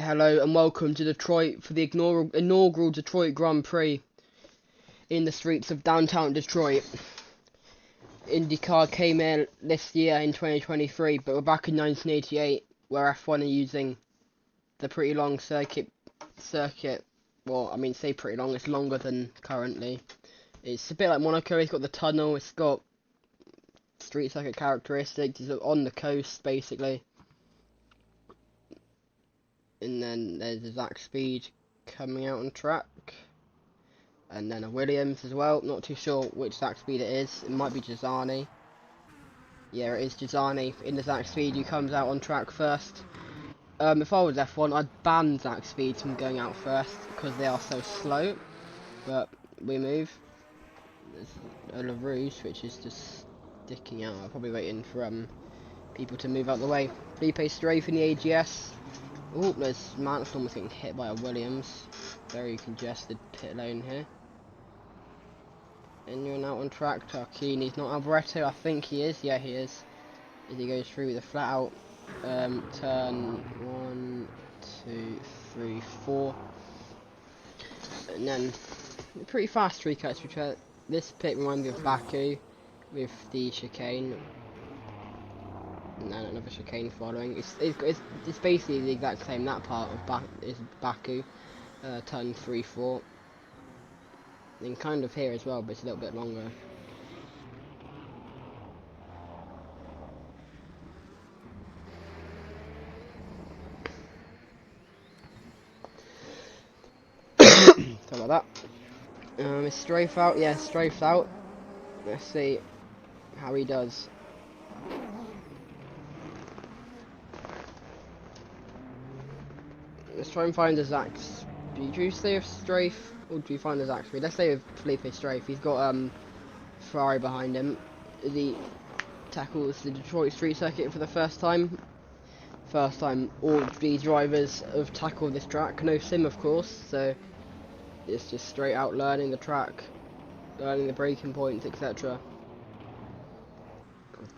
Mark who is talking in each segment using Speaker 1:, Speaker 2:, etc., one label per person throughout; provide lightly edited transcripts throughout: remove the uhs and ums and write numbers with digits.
Speaker 1: Hello and welcome to Detroit for the inaugural Detroit Grand Prix in the streets of downtown Detroit. IndyCar came in this year in 2023, but we're back in 1988 where F1 are using the pretty long circuit. Well, I mean, say pretty long, it's longer than currently. It's a bit like Monaco, it's got the tunnel, it's got street circuit characteristics, it's on the coast basically. And then there's a Zach Speed coming out on track. And then a Williams as well. Not too sure which Zach Speed it is. It might be Gisani. Yeah, it is Gisani. In the Zach Speed, he comes out on track first. If I was F1, I'd ban Zach Speed from going out first because they are so slow. But we move. There's a LaRouche, which is just sticking out. I'm probably waiting for people to move out the way. Felipe Strafe in the AGS. Oh, there's Mansell almost getting hit by a Williams. Very congested pit lane here. Anyone out on track? Tarquini's not. Alboreto, I think he is. Yeah, he is. As he goes through the flat out turn 1, 2, 3, 4. And then a pretty fast three cuts. This pit reminds me of Baku with the chicane. And then another chicane following. It's basically the exact same. That part of is Baku, turn 3, 4. And kind of here as well, but it's a little bit longer. Sorry about that. Is Strafe out? Yeah, Strafe's out. Let's see how he does. Let's try and find a Zach Speed. Do you say with Strafe, or do you find a Zach Speed? Let's say with Felipe Strafe. He's got Ferrari behind him. He tackles the Detroit street circuit for the first time. First time all these drivers have tackled this track. No sim, of course, so it's just straight out learning the track, learning the braking points, etc.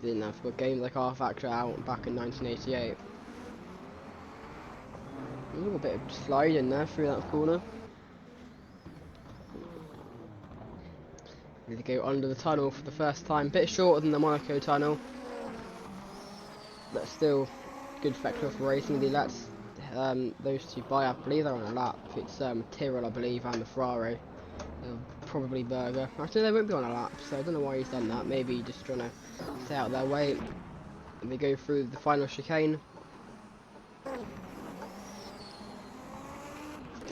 Speaker 1: Didn't have got games like R Factor out back in 1988. A little bit of slide in there through that corner. Need to go under the tunnel for the first time. Bit shorter than the Monaco tunnel, but still good factor for racing. The lets those two by, I believe they're on a lap. It's Tyrrell, I believe, and the Ferrari. Probably Berger. Actually, they won't be on a lap, so I don't know why he's done that. Maybe just trying to stay out of their way. And they go through the final chicane.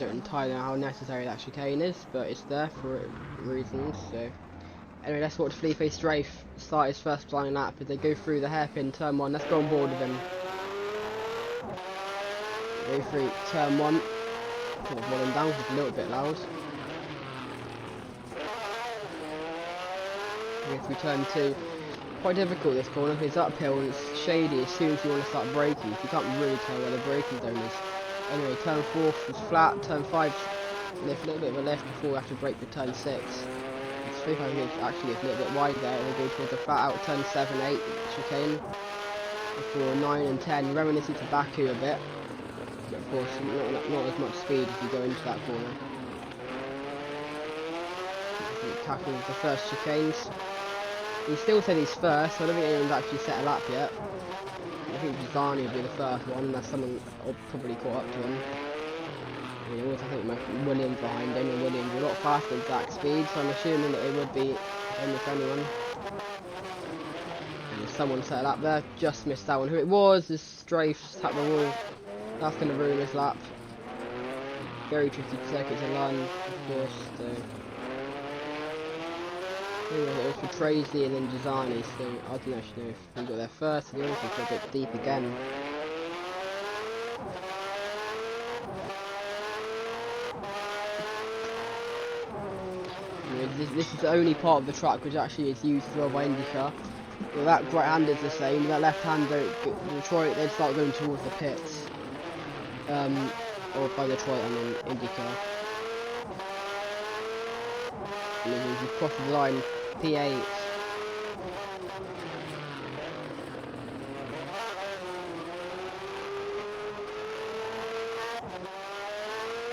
Speaker 1: Don't entirely know how necessary that chicane is, but it's there for reasons. So anyway, let's watch Felipe Strafe start his first flying lap as they go through the hairpin turn 1. Let's go on board with him. Go through turn 1. Put the volume down, it's a little bit loud. Go through turn 2. Quite difficult this corner. It's uphill and it's shady as soon as you want to start braking. You can't really tell where the braking zone is. Anyway, turn 4 was flat, turn 5 lift, a little bit of a lift before we have to brake for turn 6. It's 3 actually it's a little bit wide there, and we go towards the flat out turn 7, 8 chicane. Before 9 and 10, reminiscent to Baku a bit, but of course not as much speed as you go into that corner. It tackles the first chicanes. He still said he's first, so I don't think anyone's actually set a lap yet. I think Gisani will be the first one, unless someone probably caught up to him. And also, I think Williams behind him, and Williams a lot faster than Zach Speed, so I'm assuming that it would be almost anyone. And there's someone set a lap there, just missed that one. Who it was is Strafe, tapped the wall. That's going to ruin his lap. Very tricky circuit to learn, of course. So. It was for Tracy and then Gisani, so I don't actually know if he got there first, and he also got a bit deep again. This is the only part of the track which actually is used as well by IndyCar. Well, that right hand is the same, that left hand Detroit, they'd start going towards the pits. Or by Detroit, I mean IndyCar. And then as you cross the line, P8.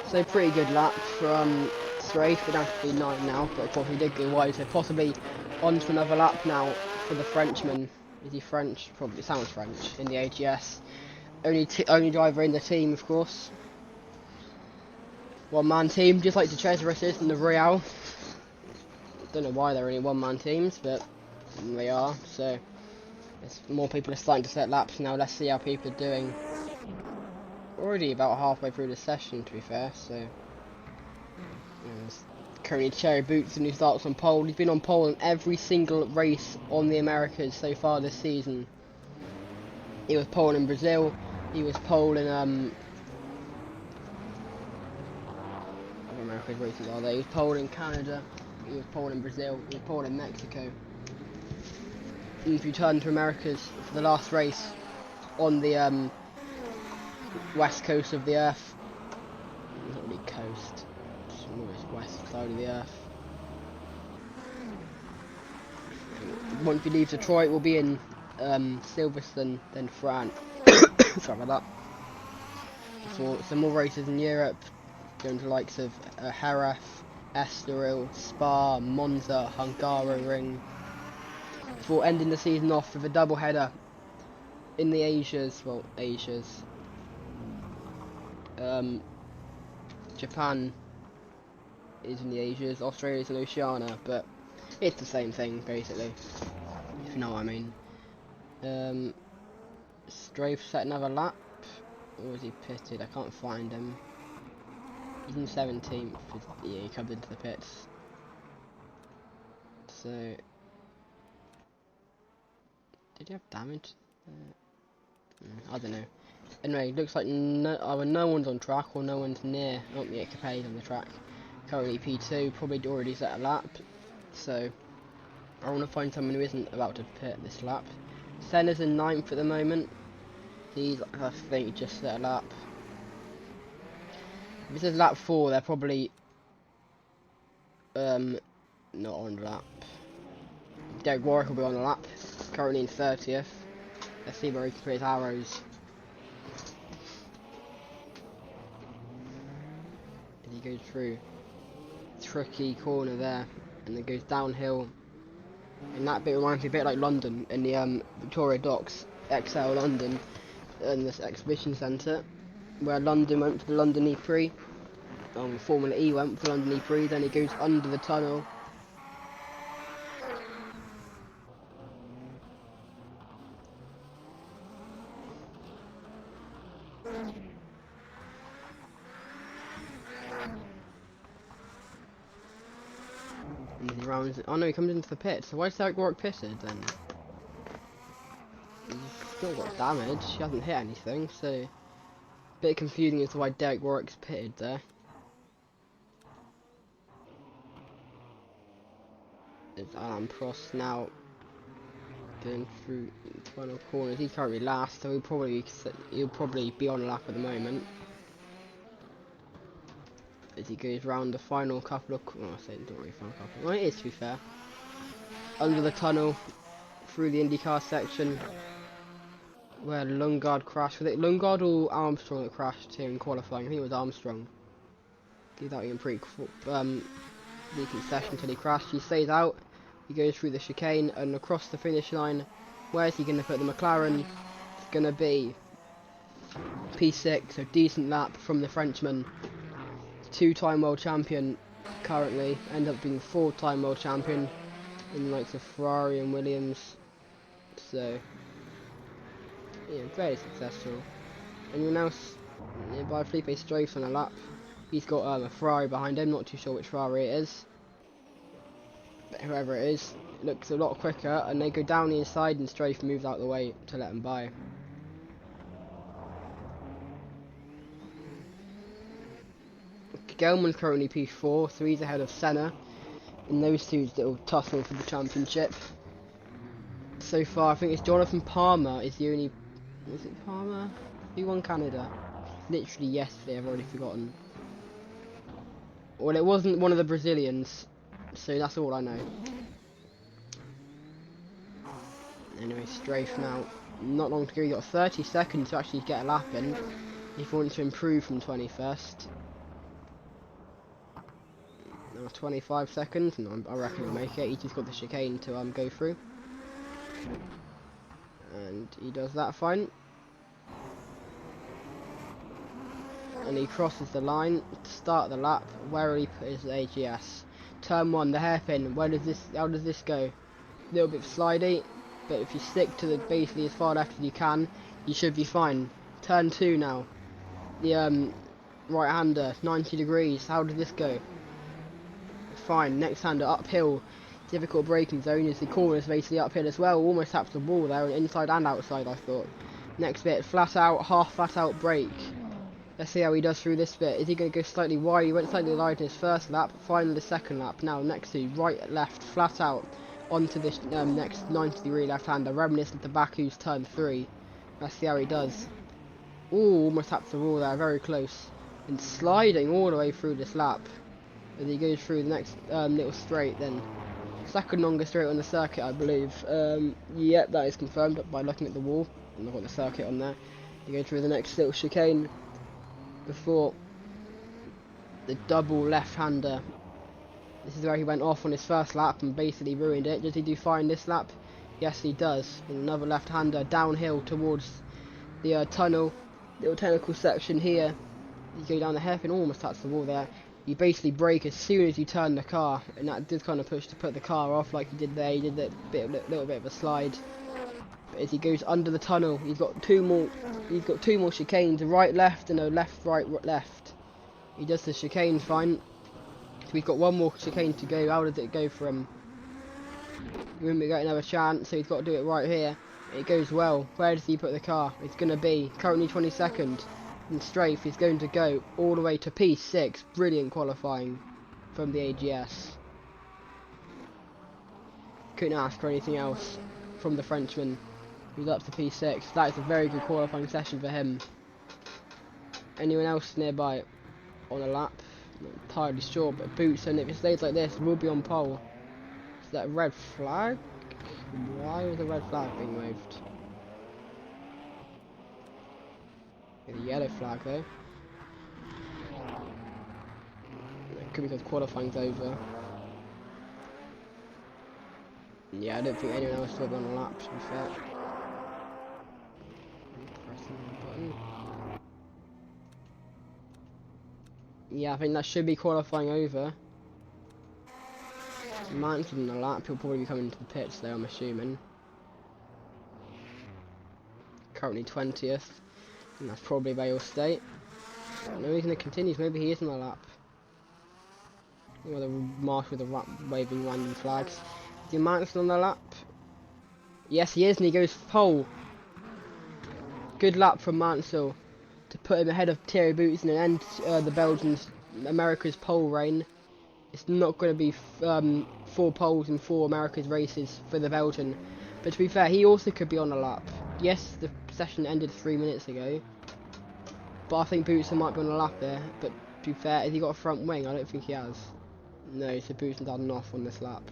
Speaker 1: So pretty good lap from Strafe. It has to be 9 now, but of course he did go wide, so possibly on to another lap now for the Frenchman. Is he French? Probably sounds French in the AGS. Only driver in the team, of course. One-man team, just like the SRS is in the Real. Don't know why they're only one-man teams, but they are. So more people are starting to set laps now. Let's see how people are doing. Already about halfway through the session, to be fair. So currently Cherry Boots, and he starts on pole. He's been on pole in every single race on the Americas so far this season. He was pole in Brazil. He was pole in what America's races are there? He was pole in Canada. He was pole in Brazil. He was pole in Mexico. And he's returned to Americas for the last race on the west coast of the Earth. Not really coast. It's almost west side of the Earth. Once we leave Detroit, we'll be in Silverstone, then France. Sorry about that. For some more races in Europe, going to the likes of Jerez, Estoril, Spa, Monza, Hungaroring. Before ending the season off with a double header in the Asias. Japan is in the Asias, Australia's in Oceania, but it's the same thing basically, if you know what I mean. Strafe set another lap, or is he pitted? I can't find him. He's in 17th. Yeah, he comes into the pits. So, did he have damage? I don't know. Anyway, looks like either no one's on track or no one's near. Oh, yeah, Capelli's on the track. Currently P2, probably already set a lap. So, I want to find someone who isn't about to pit this lap. Senna's in 9th at the moment. He's, I think, just set a lap. If this is lap 4, they're probably not on the lap. Derek Warwick will be on the lap, currently in 30th. Let's see where he can put his arrows. And he goes through tricky corner there, and then goes downhill. And that bit reminds me a bit like London in the Victoria Docks, XL London, in this exhibition centre, where London went for the London E3. Formula E went for London E3, then he goes under the tunnel. And he rounds it. Oh no, he comes into the pit. So why is Derek Warwick pitted then? He's not got damage, he hasn't hit anything, so a bit confusing as to why Derek Warwick's pitted there. There's Alain Prost now going through the final corners. He's currently last, so he'll probably be on a lap at the moment. As he goes round the final couple of, oh, I say not really final couple. Well, it is, to be fair. Under the tunnel, through the IndyCar section, where Lundgaard crashed. Was it Lundgaard or Armstrong that crashed here in qualifying? I think it was Armstrong. He's out in pretty decent session until he crashed. He stays out. He goes through the chicane and across the finish line. Where's he going to put the McLaren? It's going to be P6, so decent lap from the Frenchman. Two-time world champion currently, ended up being four-time world champion in the likes of Ferrari and Williams. So, yeah, very successful. Anyone else nearby? Felipe Strafe's on a lap. He's got a Ferrari behind him, not too sure which Ferrari it is. But whoever it is, it looks a lot quicker, and they go down the inside and Strafe moves out the way to let them by. Gelman's currently P4, so he's ahead of Senna in those two's little tussle for the championship. So far, I think it's Jonathan Palmer is the only... Was it Palmer? Who won Canada? Literally yesterday, I've already forgotten. Well, it wasn't one of the Brazilians, so that's all I know. Anyway, Strafe now. Not long to go, you got 30 seconds to actually get a lap in if you want to improve from 21st. Now 25 seconds, and I reckon he'll make it. He's just got the chicane to go through. And he does that fine. And he crosses the line to start the lap. Where will he put his AGS? Turn 1, the hairpin. How does this go? A little bit slidey, but if you stick to the basically as far left as you can, you should be fine. Turn 2 now. The right-hander, 90 degrees. How does this go? Fine. Next hander, uphill. Difficult braking zone as the corner is basically uphill as well. Almost taps the wall there, inside and outside, I thought. Next bit, flat out, half flat out brake. Let's see how he does through this bit. Is he going to go slightly wide? He went slightly wide in his first lap, finally the second lap. Now, next to, right, left, flat out, onto this next 90-degree left-hander, reminiscent to Baku's turn 3. Let's see how he does. Ooh, almost taps the wall there, very close. And sliding all the way through this lap. As he goes through the next little straight then. Second longest straight on the circuit, I believe. Yep, that is confirmed by looking at the wall. And I've got the circuit on there. You go through the next little chicane before the double left-hander. This is where he went off on his first lap and basically ruined it. Does he do fine this lap? Yes, he does. And another left-hander downhill towards the tunnel. Little technical section here. You go down the hairpin, almost touch the wall there. You basically brake as soon as you turn the car, and that did kind of push to put the car off like he did there. He did that little bit of a slide. But as he goes under the tunnel, he's got two more chicanes, right, left, and a left, right, left. He does the chicane fine. So we've got one more chicane to go. How does it go for him? He wouldn't get another chance, so he's got to do it right here. It goes well. Where does he put the car? It's going to be currently 22nd. And strafe is going to go all the way to P6. Brilliant qualifying from the AGS. Couldn't ask for anything else from the Frenchman. He's up to P6. That is a very good qualifying session for him. Anyone else nearby on a lap? Not entirely sure, but Boots, and if it stays like this, will be on pole. Is that a red flag? Why was the red flag being waved? The yellow flag though. It could be because qualifying's over. Yeah, I don't think anyone else will be on the lap, to be fair. Pressing the button. Yeah, I think that should be qualifying over. Man's on the lap, he'll probably be coming to the pits though, I'm assuming. Currently 20th. And that's probably where he'll stay. No, he's going to continue. Maybe he is on the lap. Or the marshal with the waving random flags. Is the Mansell on the lap? Yes, he is, and he goes pole. Good lap from Mansell to put him ahead of Thierry Boots and end America's pole reign. It's not going to be 4 poles in 4 America's races for the Belgian. But to be fair, he also could be on the lap. Yes, the session ended 3 minutes ago, but I think Bootson might be on the lap there. But to be fair, has he got a front wing? I don't think he has. No, so Bootson's had an off on this lap.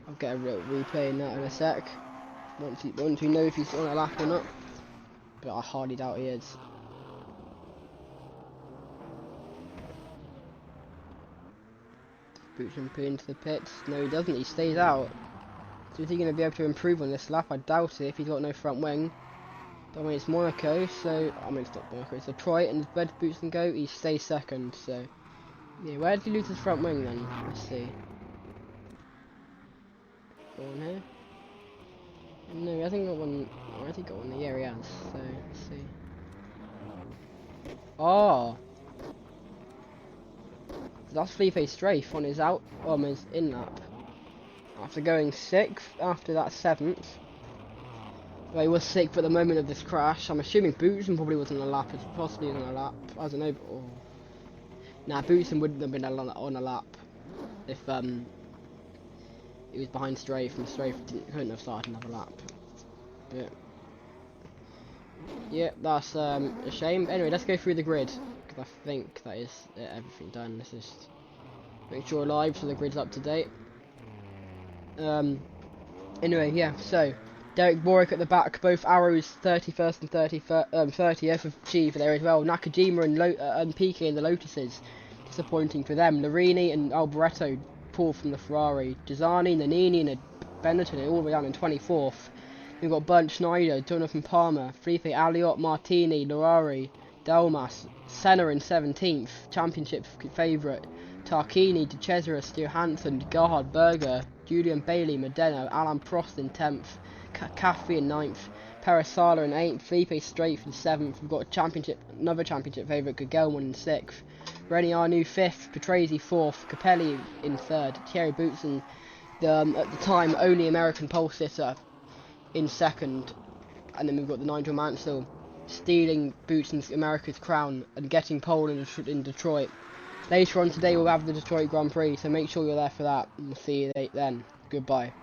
Speaker 1: I'll get a real replay in that in a sec. Once we know if he's on a lap or not, but I hardly doubt he is. Bootson put into the pits. No, he doesn't. He stays out. So is he going to be able to improve on this lap? I doubt it if he's got no front wing. But I mean, it's Monaco, so... I mean, it's not Monaco, it's Detroit, and where does Bootson go? He stays second, so... Yeah, where did he lose his front wing then? Let's see. Go on here. No, he hasn't got one... Oh, has he got one? Yeah, he has, so... Let's see. Oh! So that's Felipe Strafe on his out... on his in lap. After going 6th, after that 7th. Well, he was 6th at the moment of this crash. I'm assuming Bootson probably was on a lap, it's possibly on a lap. I don't know, but... Oh. Nah, Bootson wouldn't have been on a lap if he was behind Strafe, and Strafe couldn't have started another lap. But... yeah, that's a shame. Anyway, let's go through the grid, because I think that is everything done. Let's just make sure live so the grid's up to date. Anyway, yeah, so Derek Boric at the back, both arrows 31st and 30th have achieved there as well. Nakajima and Piquet in the Lotuses, disappointing for them. Larini and Alboreto pulled from the Ferrari. Gisani, Nannini and Benetton are all the way down in 24th. We've got Bernd Schneider, Jonathan Palmer, Felipe Alliot, Martini, Larari, Delmas, Senna in 17th, championship favourite. Tarquini, De Cesaris, Johansson, Gerhard Berger, Julian Bailey, Modena, Alan Prost in 10th, Caffey in 9th, Peresala in 8th, Felipe Straight in 7th. We've got another championship favourite, Gugelmin in 6th, Reni Arnoux 5th, Patrese 4th, Capelli in 3rd, Thierry Boutsen, at the time only American pole sitter, in 2nd, and then we've got the Nigel Mansell stealing Boutsen's America's crown and getting pole in Detroit. Later on today we'll have the Detroit Grand Prix, so make sure you're there for that, and we'll see you then. Goodbye.